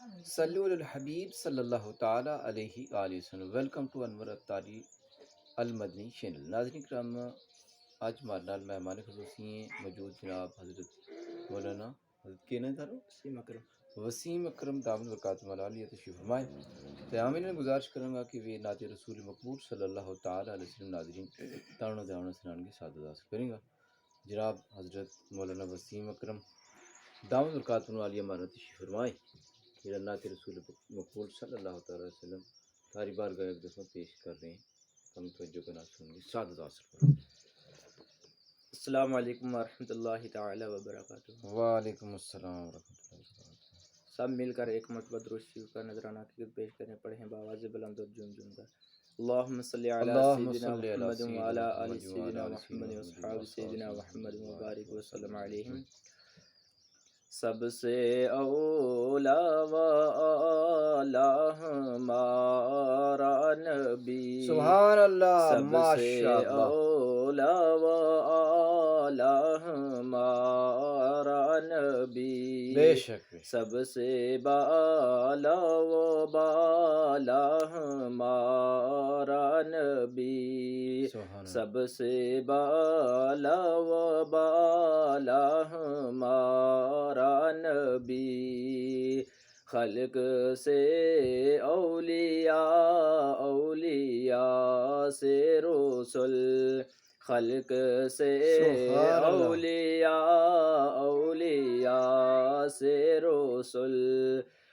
صلو علی الحبیب صلی اللہ تعالی علیہ وآلہ وسلم۔ Welcome to Anwar al-Attari al-Madani channel. ناظرین کرام، آج ہمارے نال مہمان خصوصی ہیں موجود جناب حضرت مولانا حضرت کے نام تھارو وسیم اکرم دامن برکاتہ علیہ تشریف فرمائے۔ تو عامل میں گزارش کروں گا کہ وہ نعت رسول مقبول صلی اللہ تعالی علیہ وسلم ناظرین تانو دانا سنان کی سعادت حاصل کریں گا۔ جناب حضرت مولانا وسیم اکرم دامن برکاتہ علیہ ہمارا تشریف فرمائے کہ اللہ کے رسول مقبول صلی اللہ تعالی وسلم تاری بارگاہ ایک دفعہ پیش کر رہے ہیں، ہم توجہ کے نال سنیں گے، سعادت حاصل کریں گے۔ السلام علیکم ورحمۃ اللہ تعالی وبرکاتہ۔ وعلیکم السلام ورحمۃ اللہ وبرکاتہ۔ سب مل کر ایک مرتبہ درود شریف کا نذرانہ عقیدت پیش کرنے پڑھیں بآواز بلند اور جھوم کر۔ اللہم صلی علی اللہم سیدنا صلی علی محمد سیدنا وعلی آل محمد وعلی سیدنا آل سیدنا محمد محمد واصحاب سیدنا محمد مبارک وسلم علیہم۔ وسلم۔ سب سے اولا و اعلی ہمارا نبی، سبحان اللہ، سب سے ماشاء اللہ، اولا و اعلی ہمارا نبی، بے شک سب سے بالا و بالا ہمارا نبی، سبحان اللہ، سب سے بالا و بالا ہمارا نبی، خلق سے اولیاء، اولیاء سے رسل، خلق سے سبحان اللہ، اولیاء، اولیاء سے رسل،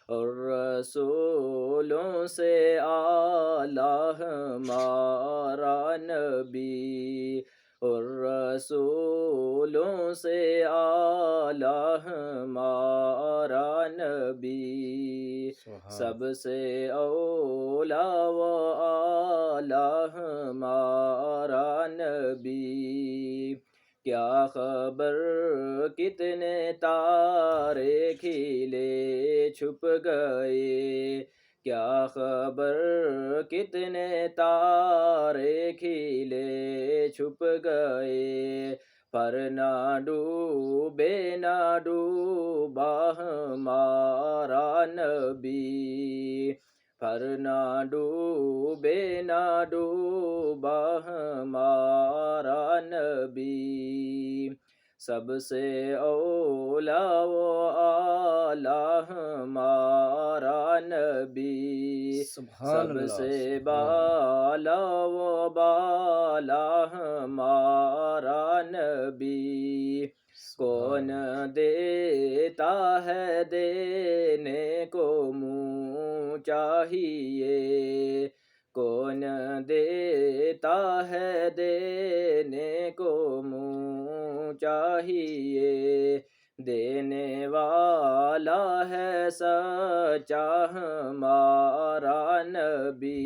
اور رسولوں سے اعلیٰ ہمارا نبی، اور رسولوں سے اعلیٰ ہمارا نبی، سب سے اولا و اعلیٰ ہمارا نبی، کیا خبر کتنے تارے کھلے چھپ گئے، کیا خبر کتنے تارے کھلے چھپ گئے، پر نہ ڈوبے نہ ڈوبا ہمارا نبی، پر نہ ڈوبے نہ ڈوبا ہمارا نبی، سب سے اولا و اعلیٰ ہمارا نبی، سبحان سب اللہ، سے سبحان اللہ، بالا و بالا ہمارا نبی، سبحان کون اللہ، دیتا ہے دینے کو منہ چاہیے، کون دیتا ہے دینے کو منہ چاہیے، دینے والا ہے سچا ہمارا نبی،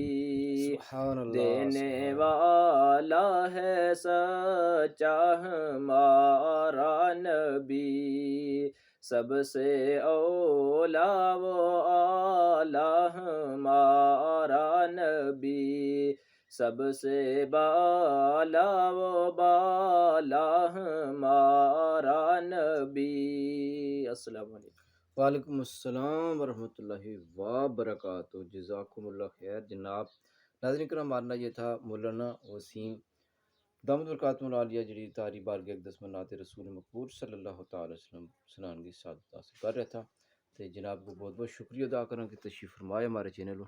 سبحان اللہ، دینے سبحان اللہ، والا ہے سچا ہمارا نبی، سب سے اولا و اعلیٰ ہمارا نبی، سب سے بالا و بالا ہمارا نبی۔ السلام علیکم۔ وعلیکم السلام ورحمۃ اللہ وبرکاتہ، جزاکم اللہ خیر جناب۔ ناظرین کرام، ہمارا یہ تھا مولانا وسیم دامت برکاتہ العالیہ جڑی تاری بارگاہ اقدس میں نعت رسول مقبول صلی اللہ تعالی وسلم سنان کی سعادت حاصل کر رہا تھا۔ تو جناب کو بہت بہت شکریہ ادا کروں کہ تشریف فرمائے ہمارے چینل